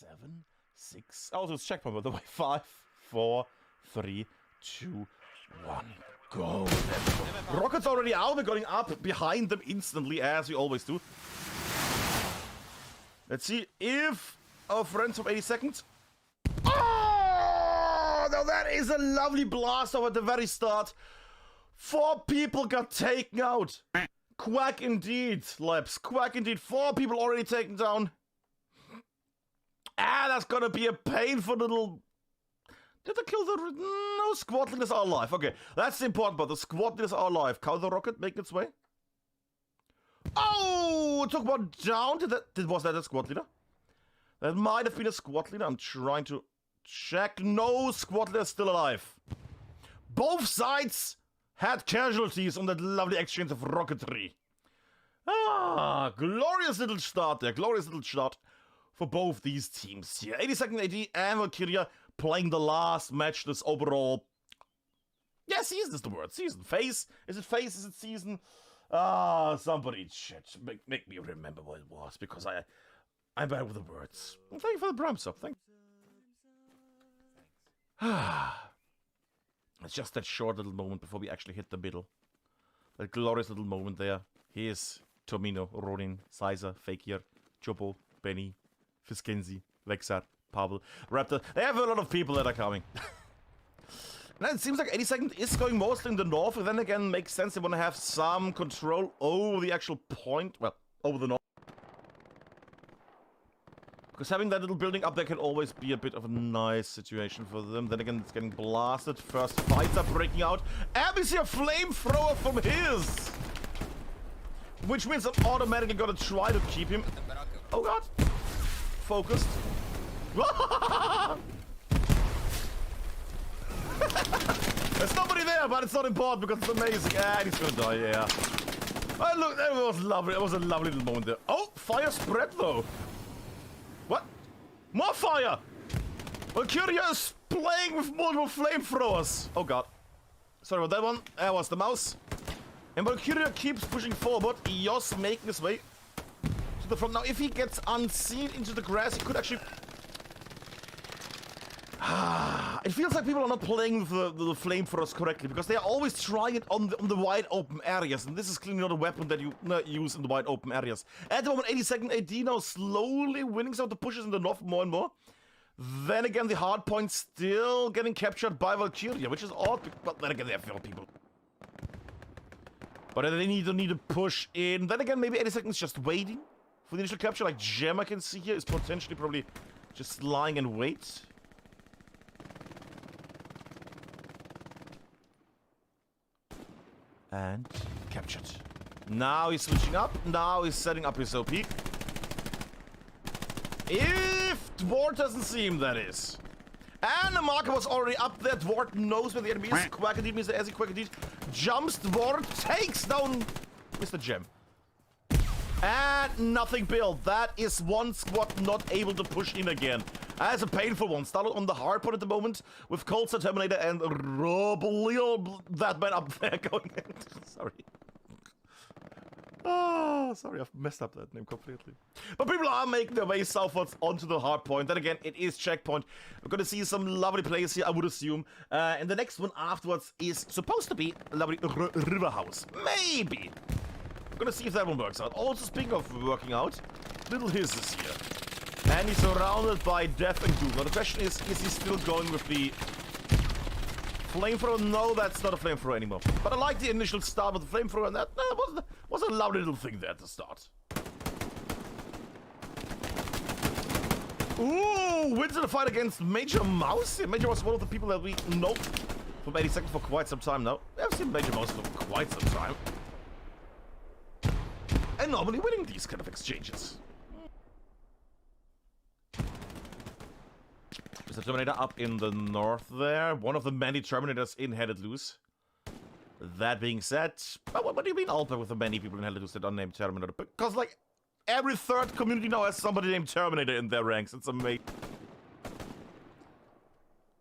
7, 6. Oh, it's checkpoint, by the way. 5, 4, 3, 2, 1. Go. Rockets already out. We're going up behind them instantly, as we always do. Let's see if our friends from 80 seconds. Oh, now that is a lovely blast off at the very start. 4 people got taken out. Quack indeed, Labs. Quack indeed. 4 people already taken down. Ah, that's gonna be a painful little... Did they kill the... No, squad leaders are alive. Okay, that's the important part. The squad leaders are alive. Counter rocket making its way. Oh, it took one down. Was that a squad leader? That might have been a squad leader. I'm trying to check. No, squad leader still alive. Both sides had casualties on that lovely exchange of rocketry. Ah, glorious little start there. Glorious little start for both these teams here. 82nd AD and Valkyria playing the last match this overall... Yeah, season is the word. Season. Phase? Is it phase? Is it season? Ah, somebody make me remember what it was, because I'm bad with the words. Thank you for the Bram sub. Thank you. It's just that short little moment before we actually hit the middle. That glorious little moment there. Here's Tomino, Ronin, Sizer, Fakir, Chopo, Benny, Fiskenzi, Vexar, Pavel, Raptor. They have a lot of people that are coming. Now it seems like 82nd is going mostly in the north, and then again makes sense. They want to have some control over the actual point, well, over the north. Because having that little building up there can always be a bit of a nice situation for them. Then again, it's getting blasted. First fights are breaking out. And we see a flamethrower from his! Which means I'm automatically gonna try to keep him. Oh god. Focused. There's nobody there, but it's not important because it's amazing. And he's gonna die, yeah. Oh, look, that was lovely. That was a lovely little moment there. Oh, fire spread though. What? More fire! Valkyria is playing with multiple flamethrowers. Oh god. Sorry about that one. That was the mouse. And Valkyria keeps pushing forward. Yos making his way to the front. Now, if he gets unseen into the grass, he could actually... It feels like people are not playing with the flamethrowers correctly, because they are always trying it on the wide open areas, and this is clearly not a weapon that you use in the wide open areas. At the moment, 82nd AD now slowly winning some of the pushes in the north more and more. Then again, the hardpoint still getting captured by Valkyria, which is odd, but then again, they have 4 people. But they need to push in. Then again, maybe 82nd is just waiting for the initial capture, like Gem I can see here is potentially probably just lying in wait. And captured. Now he's switching up. Now he's setting up his OP. If Dwart doesn't see him, that is. And the marker was already up there. Dwart knows where the enemy is. Quackadee means as he Quackadee jumps. Dwart takes down Mr. Gem. And nothing built. That is one squad not able to push in again. That's a painful one. Started on the hardpoint at the moment with Colster, Terminator, and Robolio. That man up there going in. Sorry. Oh, sorry, I've messed up that name completely. But people are making their way southwards onto the hardpoint. Then again, it is checkpoint. We're going to see some lovely players here, I would assume. And the next one afterwards is supposed to be a lovely river house. Maybe. We're going to see if that one works out. Also, speaking of working out, little hisses here. And he's surrounded by death and doom. Now the question is he still going with the flamethrower? No, that's not a flamethrower anymore. But I like the initial start with the flamethrower, and that was a lovely little thing there at the start. Ooh, wins in the fight against Major Mouse. Yeah, Major was one of the people that we know from 82nd for quite some time now. We have seen Major Mouse for quite some time. And normally winning these kind of exchanges. There's a Terminator up in the north there. One of the many Terminators in Headed Loose. That being said, what do you mean Alpha with the many people in Headed Loose that are named Terminator? Because, like, every third community now has somebody named Terminator in their ranks. It's amazing.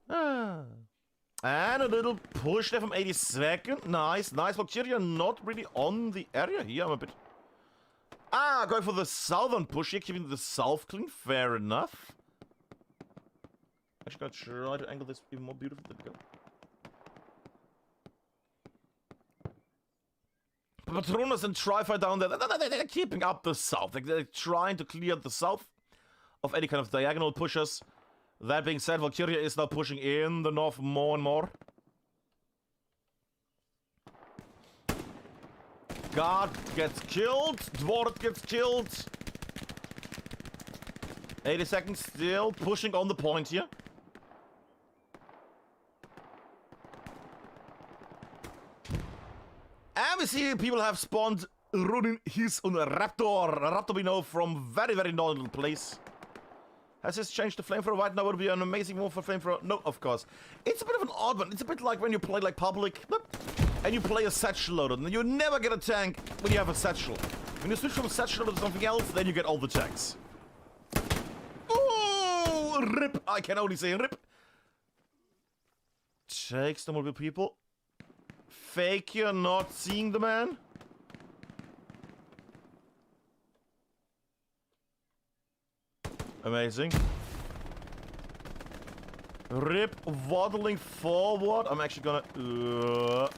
And a little push there from 82nd. Nice, nice. Valkyria not really on the area here. I'm a bit... going for the southern push here, keeping the south clean. Fair enough. Actually gonna try to angle this even more beautiful. There we go. Patronus and Tri-Fi down there, they're keeping up the south. Like, they're trying to clear the south of any kind of diagonal pushers. That being said, Valkyria is now pushing in the north more and more. Guard gets killed. Dwarf gets killed. 80 seconds still pushing on the point here. And we see people have spawned running his on a Raptor. A Raptor we know from very, very northern place. Has this changed the flamethrower right now? Would be an amazing move for flamethrower? No, of course. It's a bit of an odd one. It's a bit like when you play like public and you play a satchel loader. And you never get a tank when you have a satchel. When you switch from a satchel loader to something else, then you get all the tanks. Ooh, rip. I can only say rip. Takes the multiple people. Fake you're not seeing the man. Amazing. Rip waddling forward. I'm actually gonna go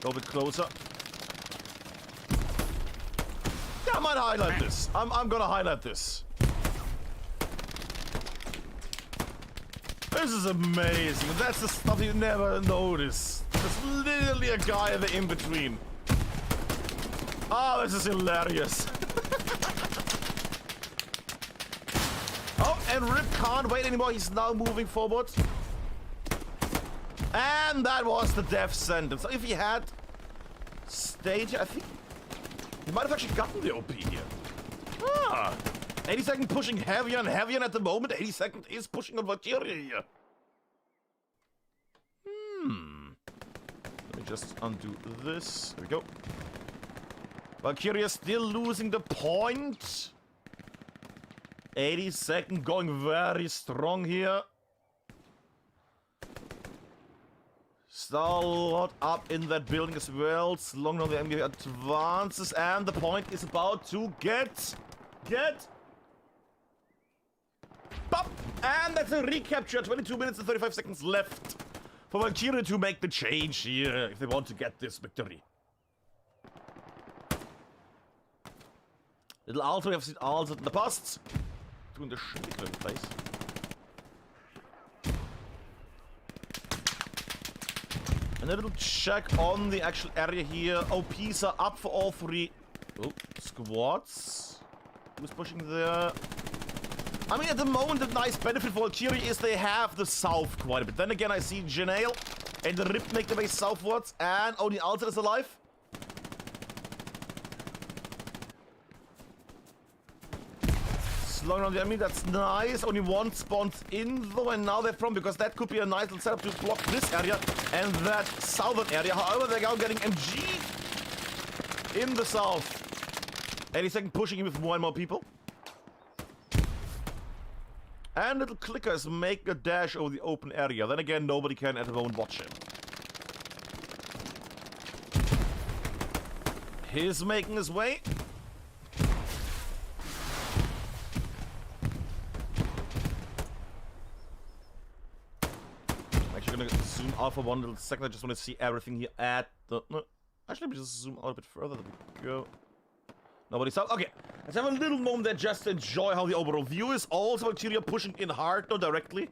a bit closer. Yeah, I might highlight this. I'm gonna highlight this. This is amazing. That's the stuff you never notice. There's literally a guy in the in-between. Oh, this is hilarious. Oh, and Rip can't wait anymore. He's now moving forward. And that was the death sentence. So if he had stayed here, I think he might have actually gotten the OP here. Ah, 82nd pushing heavier and heavier at the moment. 82nd is pushing on Valkyria here. Let me just undo this. There we go. Valkyria still losing the point. 82nd going very strong here. Stalwart up in that building as well. Long now the enemy advances and the point is about to get pop! And that's a recapture. 22 minutes and 35 seconds left for Valkyria to make the change here if they want to get this victory. Little altar, we have seen altars in the past. Doing the shit in place. And a little check on the actual area here. OPs are up for all three. Oh, squads. Who's pushing there? I mean, at the moment, the nice benefit for Valkyria is they have the south quite a bit. Then again, I see Janail and the Rip make their way southwards, and only Alter is alive. Slowing on the enemy, that's nice. Only one spawns in though, and now they're from, because that could be a nice little setup to block this area and that southern area. However, they're now getting MG in the south. 82nd pushing in with more and more people. And little clickers make a dash over the open area. Then again, nobody can at the moment watch him. He's making his way. I'm actually gonna zoom out for one little second. I just want to see everything here at the... No, actually, let me just zoom out a bit further. There we go. Nobody's out. Okay, let's have a little moment there just to enjoy how the overall view is. Also, Valkyria pushing in hard, not directly,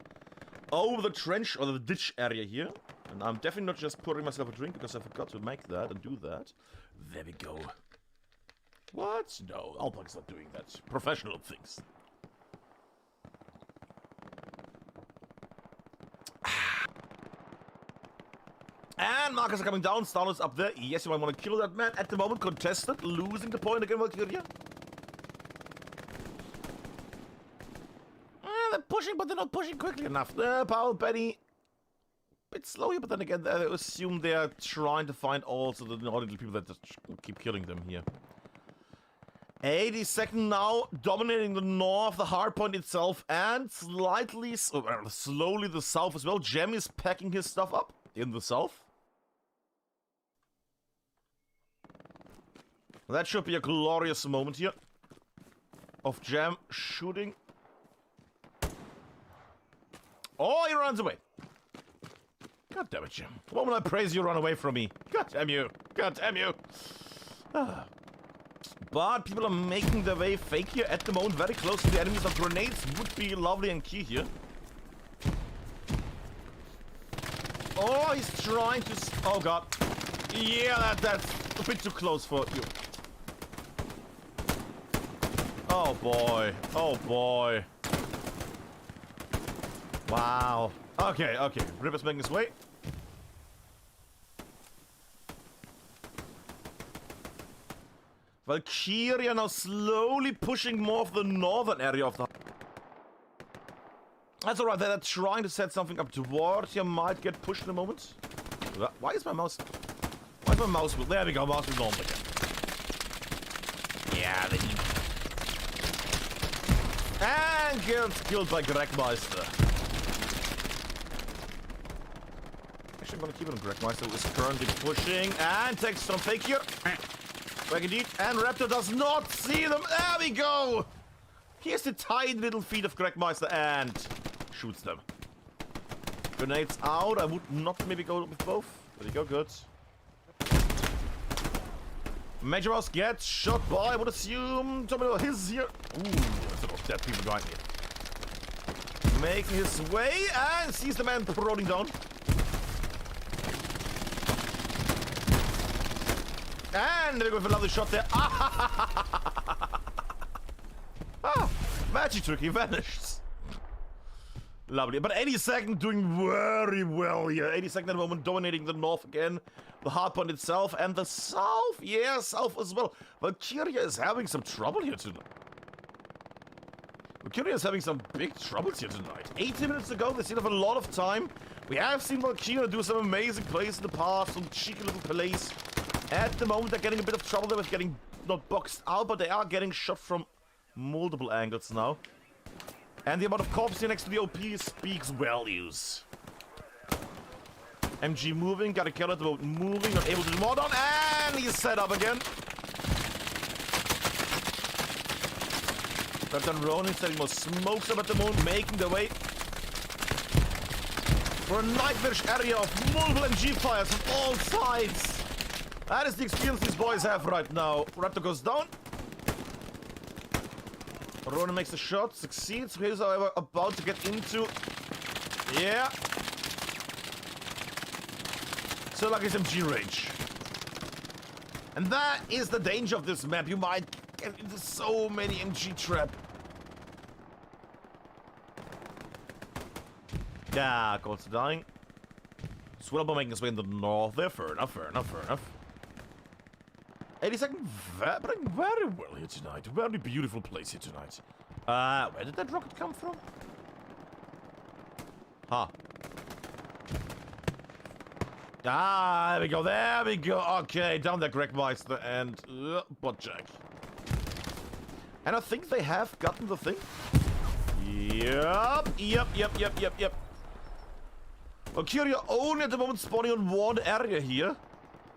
over the trench or the ditch area here. And I'm definitely not just pouring myself a drink because I forgot to make that and do that. There we go. What? No, Alpak's not doing that. Professional things. And markers are coming down. Starlord's up there. Yes, you might want to kill that man. At the moment, contested. Losing the point again, Valkyria. They're pushing, but they're not pushing quickly enough. Powell, Benny. Bit slow here, but then again, I assume they're trying to find also the naughty people that just keep killing them here. 82nd now, dominating the north, the hardpoint itself, and slightly, slowly the south as well. Jem is packing his stuff up in the south. That should be a glorious moment here of Jam shooting Oh, he runs away. God damn it, Jim. Why would I praise you run away from me? God damn you. God damn you. Ah. But people are making their way fake here at the moment, very close to the enemies. Of grenades would be lovely and key here. Oh, he's trying to... Oh, God. Yeah, that's a bit too close for you. Oh, boy. Oh, boy. Wow. Okay, okay. Ripper's making his way. Valkyria now slowly pushing more of the northern area of the... That's alright, they're trying to set something up towards you. Might get pushed in a moment. Why is my mouse... Why is my mouse... There we go, mouse is normal again. Yeah, they need... And gets killed by Gregmeister. Actually, I'm gonna keep it on Gregmeister, who is currently pushing and takes some fake here. Back indeed, and Raptor does not see them. There we go! Here's the tiny little feet of Gregmeister and shoots them. Grenades out. I would not maybe go with both. There you go, good. Major Mouse gets shot by, I would assume, Domino his here. Ooh, there's a lot of dead people behind me. Making his way and sees the man rolling down. And there we go with a lovely shot there. Ah, magic trick, he vanished. Lovely, but 82nd doing very well here. 82nd at the moment dominating the north again. The hardpoint itself and the south. Yeah, south as well. Valkyria is having some trouble here tonight. Valkyria is having some big troubles here tonight. 80 minutes ago, they still have a lot of time. We have seen Valkyria do some amazing plays in the past, some cheeky little plays. At the moment, they're getting a bit of trouble there with getting not boxed out, but they are getting shot from multiple angles now. And the amount of corpses here next to the OP speaks volumes. MG moving, got a kill at the moment moving, not able to do more down, and he's set up again. Captain Ronin setting more smokes up at the moment, making their way for a nightmarish area of multiple MG fires from all sides. That is the experience these boys have right now. Raptor goes down. Ronin makes a shot, succeeds. He's, however, about to get into... Yeah. So like his MG range. And that is the danger of this map. You might get into so many MG trap. Yeah, Colt's dying. Swillable making his way in the north there. Fair enough, fair enough, fair enough. 82nd playing very well here tonight. Very beautiful place here tonight. Where did that rocket come from? Huh. Ah, there we go, there we go. Okay, down there, Gregmeister and Buttjack. And I think they have gotten the thing. Yep. Valkyria only at the moment spawning on one area here.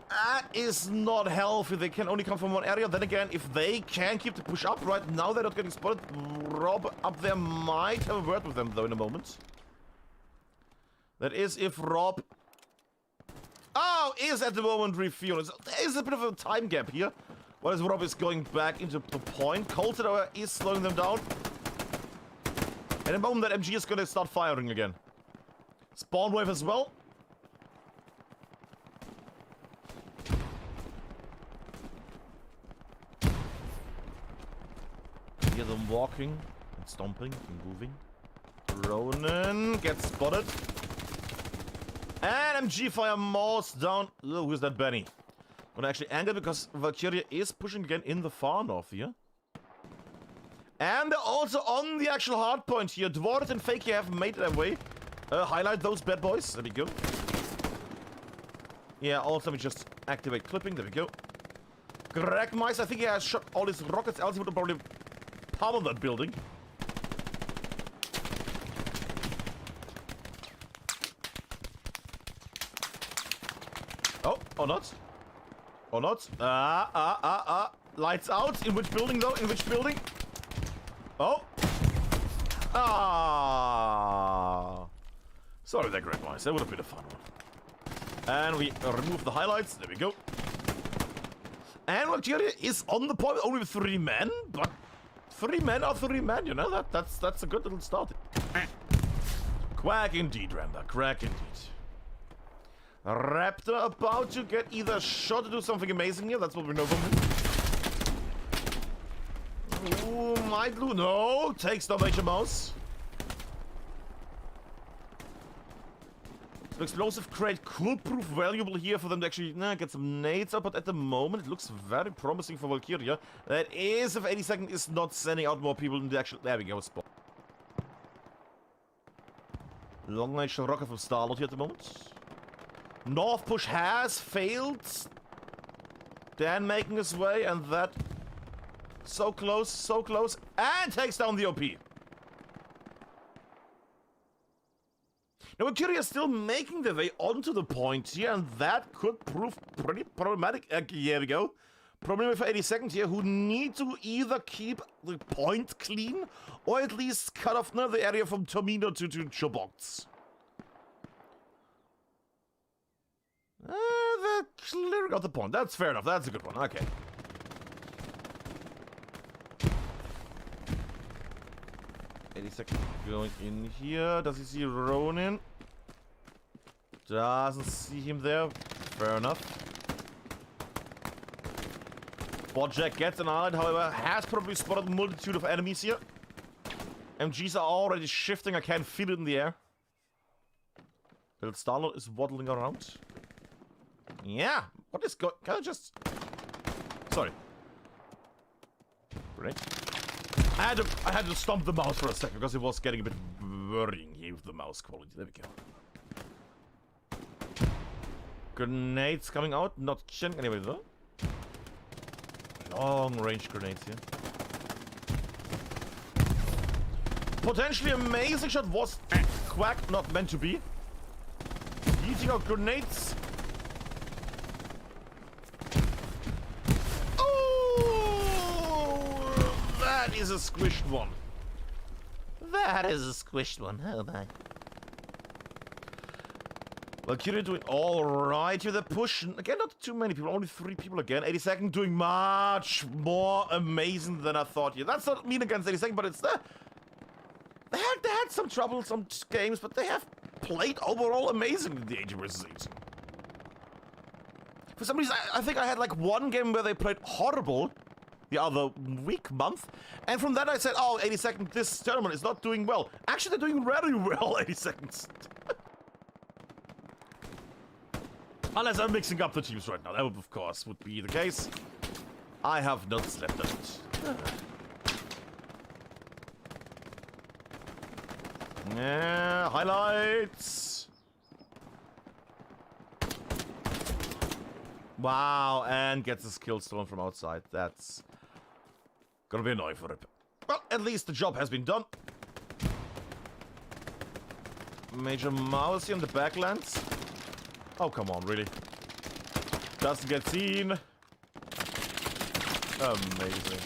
That is not healthy. They can only come from one area. Then again, if they can keep the push up right now, they're not getting spotted. Rob up there might have a word with them, though, in a moment. That is if Rob... Oh, is at the moment refueling. So there is a bit of a time gap here. While Rob is going back into the point. Colton is slowing them down. And in a moment that MG is going to start firing again. Spawn wave as well. Hear them walking and stomping and moving. Ronin gets spotted. And MG fire most down. Oh, who's that Benny? Gonna actually angle because Valkyria is pushing again in the far north here. And they're also on the actual hardpoint here. Dwarf and Fakey have made their way. Highlight those bad boys. There we go. Yeah, also we just activate clipping. There we go. Gregmeister, I think he has shot all his rockets, else he would have probably pummeled that building. Oh, or not. Or not. Lights out. In which building though? In which building? Oh. Ah. Sorry, that great noise. That would have been a fun one. And we remove the highlights. There we go. And Valkyria is on the point only with 3 men, but 3 men are 3 men, you know? That's a good little start. Quack indeed, Randa. Quack indeed. Raptor about to get either shot to do something amazing here. That's what we know from him. Ooh, might lose. No, takes down Major Mouse. The explosive crate could prove valuable here for them to actually get some nades up, but at the moment it looks very promising for Valkyria. That is if 82nd is not sending out more people in the actual... There we go, spot. Long range rocket from Starlord here at the moment. North push has failed. Dan making his way, and that... So close, and takes down the OP. Now, Valkyria is still making their way onto the point here, and that could prove pretty problematic. Here we go. Problem for 82nd here, who need to either keep the point clean, or at least cut off the area from Tomino to Chobox. They're clearing out the point. That's fair enough. That's a good one. Okay. Going in here. Does he see Ronin? Doesn't see him there. Fair enough. Bojack gets an island, however, has probably spotted a multitude of enemies here. MGs are already shifting. I can feel it in the air. Little Starlord is waddling around. Yeah. What is going... Can I just... Sorry. Great. I had to stomp the mouse for a second because it was getting a bit worrying here with the mouse quality. There we go. Grenades coming out, not killing anybody though. Long range grenades here. Potentially amazing shot was Quack not meant to be. Eating out grenades. That is a squished one. That is a squished one. Oh my. Valkyria doing alright with the push. Again, not too many people, only 3 people again. 82nd doing much more amazing than I thought here. That's not mean against 82nd, but it's there. They had some trouble, some games, but they have played overall amazing in the 80 vs 80. For some reason, I think I had like 1 game where they played horrible the other month, and from that I said, oh, 82nd, this tournament is not doing well. Actually, they're doing very well, 82nd. Unless I'm mixing up the teams right now. That would, of course, would be the case. I have not slept on it. Yeah, highlights. Wow, and gets his kill stolen from outside. That's gonna be annoying for him. Well, at least the job has been done. Major Mouse here in the backlands. Oh, come on, really? Doesn't get seen. Amazing.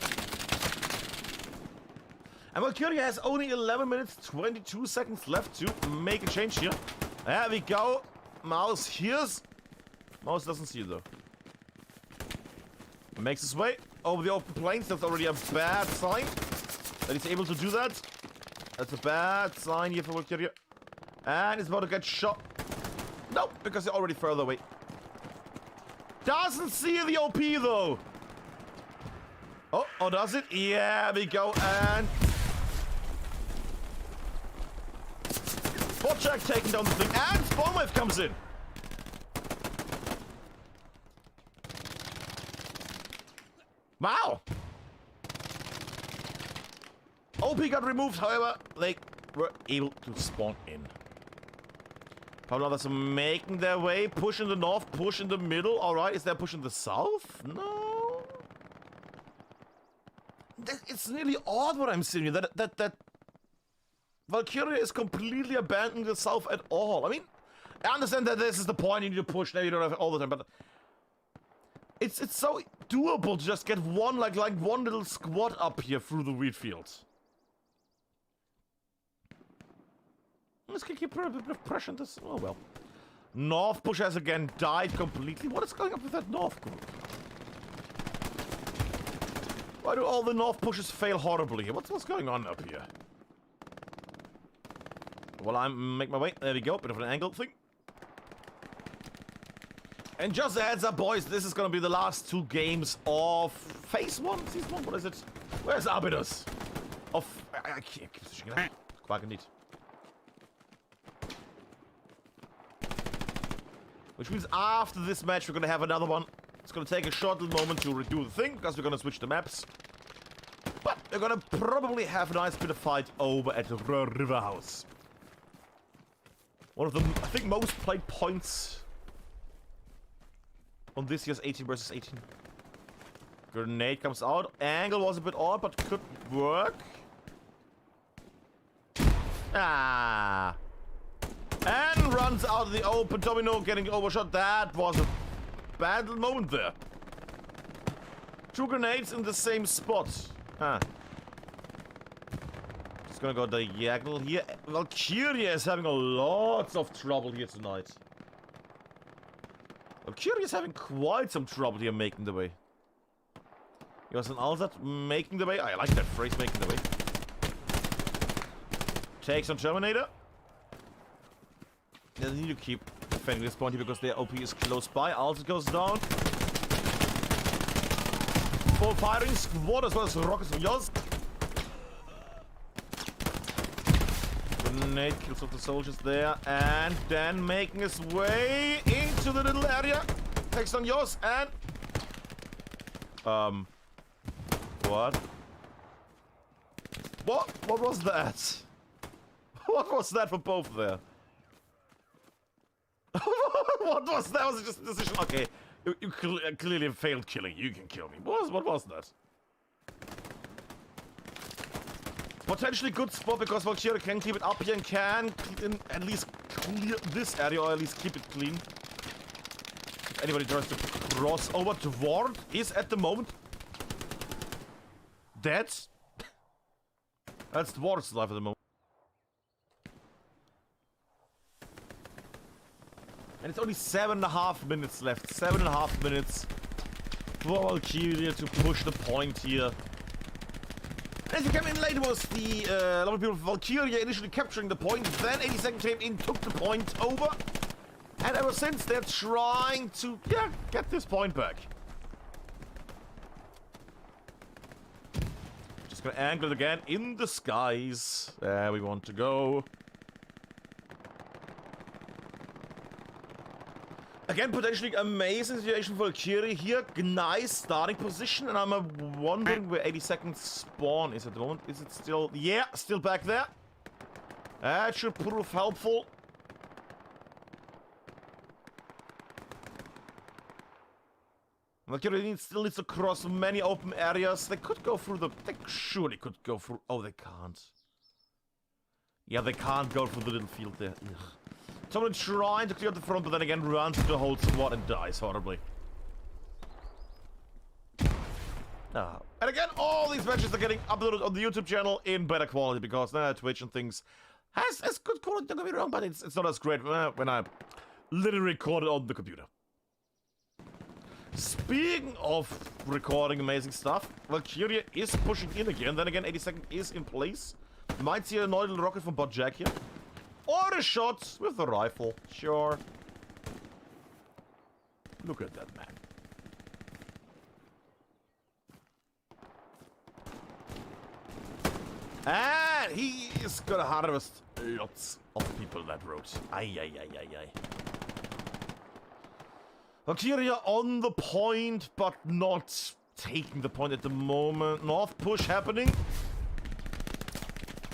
And Valkyria has only 11 minutes, 22 seconds left to make a change here. There we go. Mouse hears. Mouse doesn't see it, though. Makes his way over the open plains. That's already a bad sign that he's able to do that. That's a bad sign here for Valkyria. And he's about to get shot. No, because they're already further away. Doesn't see the OP though. Oh, does it? Yeah, we go. And Bojack taking down the thing. And Spawnwave comes in. Wow. OP got removed, however, they were able to spawn in. Probably others are making their way, push in the north, push in the middle. Alright, is there a push in the south? No. It's nearly odd what I'm seeing here, that Valkyria is completely abandoning the south at all. I mean, I understand that this is the point, you need to push, now you don't have it all the time, but it's so doable to just get one, like one little squad up here through the wheat field. let's keep a bit of pressure on this. Oh well. North push has again died completely. What is going on with that North group? Why do all the North pushes fail horribly here? What's going on up here? Well, I'm make my way. There we go. Bit of an angle thing. And just a heads up, boys, this is gonna be the last 2 games of Phase 1, Season 1, what is it? Where's Arbiters? I can't keep switching it up. Quite indeed. Which means after this match, we're gonna have another one. It's gonna take a short little moment to redo the thing, because we're gonna switch the maps. But we're gonna probably have a nice bit of fight over at the River House. One of the, I think, most played points on this year's 18 versus 18. Grenade comes out. Angle was a bit odd, but could work. Ah. And runs out of the open. Domino getting overshot. That was a bad moment there. 2 grenades in the same spot. Huh. Just gonna go diagonal here. Valkyria is having a lot of trouble here tonight. Valkyria is having quite some trouble here making the way. Yours and Alzat making the way. I like that phrase, making the way. Takes on Terminator. They need to keep defending this point here because their OP is close by. Alzat goes down. Full firing squad as well as rockets from yours. Grenade kills off the soldiers there, and then making his way into the little area. Takes on yours and what? What was that? What was that for both there? What was that? Was it just a decision? Okay, you clearly failed killing. You can kill me. What was that? Potentially good spot because Valkyria can keep it up here and can at least clear this area or at least keep it clean. If anybody tries to cross over toward is at the moment dead. That's Dwarf's life at the moment. And it's only 7.5 minutes left. 7.5 minutes for Valkyria to push the point here. As you came in late was the lot of people of Valkyria initially capturing the point, then 82nd came in, took the point over, and ever since they're trying to, get this point back. Just gonna angle it again in the skies. There we want to go. Again, potentially amazing situation for Valkyrie here. Nice starting position, and I'm wondering where 82nd spawn is at the moment. Is it still... Yeah, still back there. That should prove helpful. Valkyrie still needs to cross many open areas. They could go through the... They surely could go through... Oh, they can't. Yeah, they can't go through the little field there. Ugh. Someone trying to clear the front, but then again runs into the whole squad and dies horribly. And again, all these matches are getting uploaded on the YouTube channel in better quality because Twitch and things has good quality, don't get me wrong, but it's not as great when I literally record it on the computer. Speaking of recording amazing stuff, Valkyria is pushing in again. Then again, 82nd is in place. Might see a annoyed little rocket from Bot Jack here. Or a shot with the rifle. Sure. Look at that man. And he is gonna harvest lots of people that road. Aye. Valkyria on the point, but not taking the point at the moment. North push happening.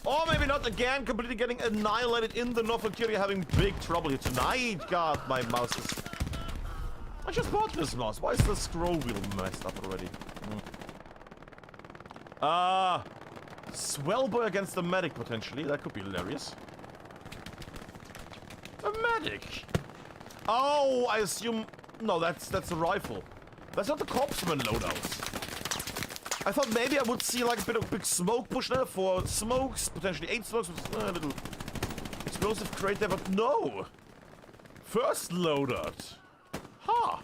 Or maybe not again, completely getting annihilated in the North. Valkyria having big trouble here tonight. God, my mouse is... I just bought this mouse. Why is the scroll wheel messed up already? Swellboy against the medic, potentially. That could be hilarious. A medic? Oh, I assume... No, that's a rifle. That's not the corpsman loadout. I thought maybe I would see like a bit of big smoke push there for smokes, potentially 8 smokes with a little Explosive crate there, but no! First loadout. Ha! Huh.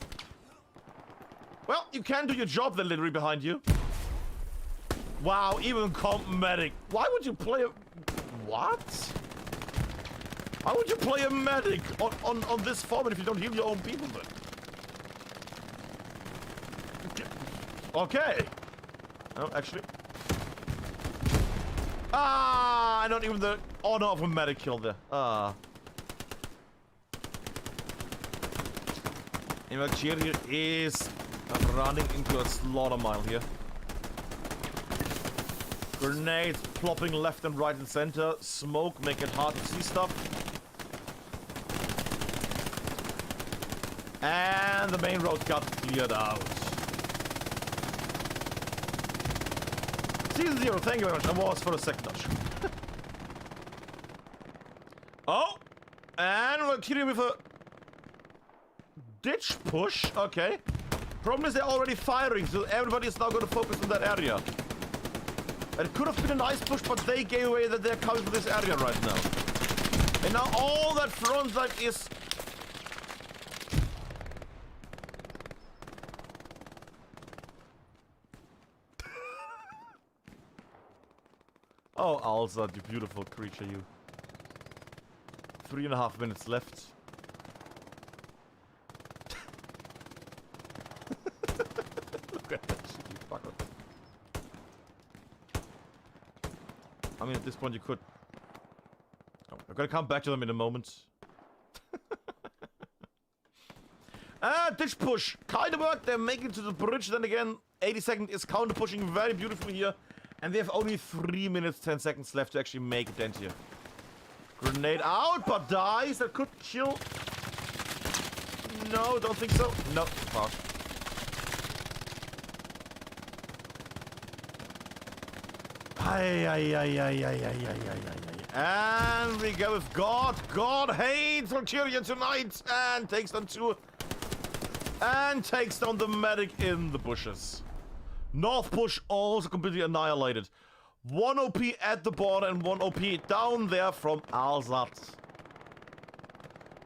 Well, you can do your job then, literally behind you. Wow, even comp medic. Why would you play a... What? Why would you play a medic on this format if you don't heal your own people then? Okay. Oh, actually. Ah, not even the honor of a medic kill there. Ah. Infantry here is running into a slaughter mile here. Grenades plopping left and right and center. Smoke make it hard to see stuff. And the main road got cleared out. Season 0, thank you very much. I was for a second touch. Oh! And we're killing with a ditch push. Okay. Problem is they're already firing, so everybody is now going to focus on that area. It could have been a nice push, but they gave away that they're coming to this area right now. And now all that front line is... Oh, Alza, you beautiful creature, you. 3.5 minutes left. Look at that shit, you fucker. I mean, at this point you could... Oh, I'm gonna come back to them in a moment. Ditch push. Kind of worked. They're making it to the bridge. Then again, 82nd is counter pushing very beautifully here. And they have only 3 minutes, 10 seconds left to actually make a dent here. Grenade out, but dies. That could kill. No, don't think so. No, pass. And we go with God. God hates Valkyria tonight. And takes down 2. And takes down the medic in the bushes. North push also completely annihilated. 1 OP at the border and 1 OP down there from Alzat.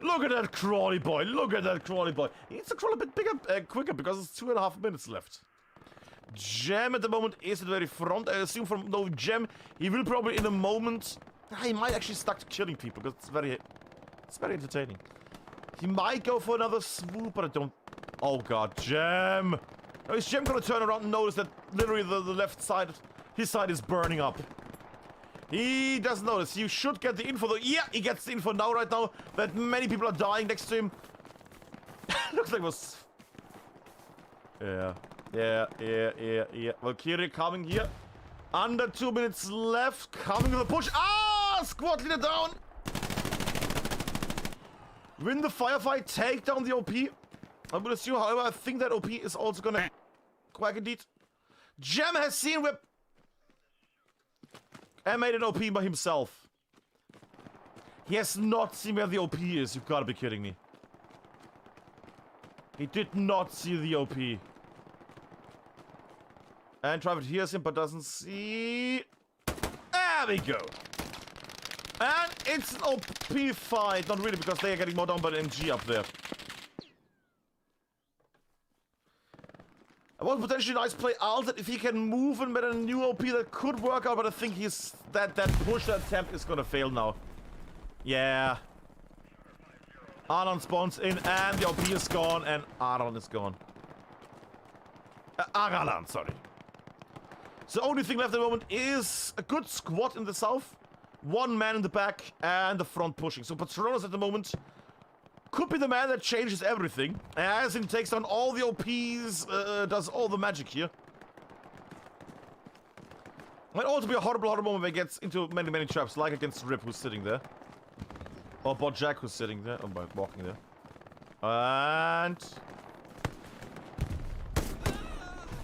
Look at that crawly boy. Look at that crawly boy. He needs to crawl a bit bigger, quicker because it's 2.5 minutes left. Gem at the moment is at the very front. I assume from no Gem, he will probably in a moment... He might actually stuck to killing people because it's very entertaining. He might go for another swoop, but I don't... Oh god, Gem! Now is Gem gonna turn around and notice that literally the left side, his side is burning up? He doesn't notice. You should get the info though. Yeah, he gets the info now, right now, that many people are dying next to him. Looks like it was... Yeah. Valkyrie coming here. Under 2 minutes left. Coming with a push. Ah! Squad leader down. Win the firefight. Take down the OP. I'm gonna assume, however, I think that OP is also gonna quack indeed. Gem has seen whip and made an OP by himself. He has not seen where the OP is. You've gotta be kidding me. He did not see the OP. And Trivert hears him but doesn't see. There we go. And it's an OP fight. Not really, because they are getting more down by the MG up there. It was potentially nice play Alted if he can move and with a new OP that could work out, but I think he's that push attempt is gonna fail now. Yeah. Arnon spawns in and the OP is gone and Arnon is gone. Aralan, sorry. So the only thing left at the moment is a good squad in the south, 1 man in the back, and the front pushing. So Patronus at the moment could be the man that changes everything, as he takes down all the OPs, does all the magic here. Might also be a horrible moment when he gets into many traps, like against Rip, who's sitting there. Or Bot Jack, who's sitting there, or walking there. And...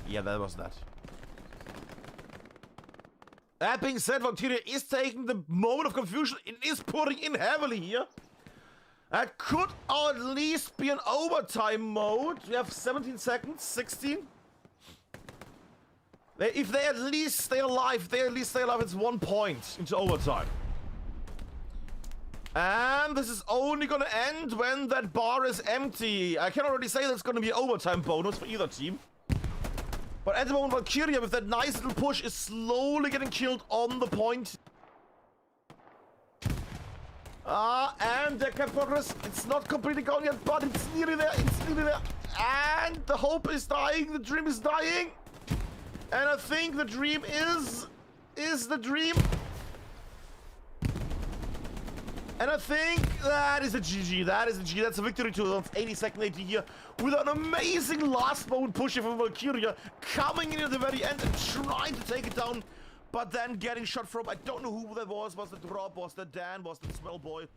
yeah, that was that. That being said, Valkyria is taking the moment of confusion and is putting in heavily here. That could at least be an overtime mode. We have 17 seconds, 16. If they at least stay alive, it's 1 point into overtime. And this is only gonna end when that bar is empty. I can already say that's gonna be overtime bonus for either team. But at the moment, Valkyria with that nice little push is slowly getting killed on the point. And there can progress. It's not completely gone yet, but it's nearly there. It's nearly there. And the hope is dying. The dream is dying. And I think the dream is the dream. And I think that is a GG. That is a GG. That's a victory to the 82nd AT here with an amazing last moment push from Valkyria coming in at the very end and trying to take it down. But then getting shot from, I don't know who that was. Was it Rob? Was that Dan? Was that Smell Boy?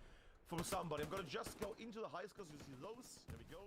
From somebody. I'm gonna just go into the highs because you see those. There we go.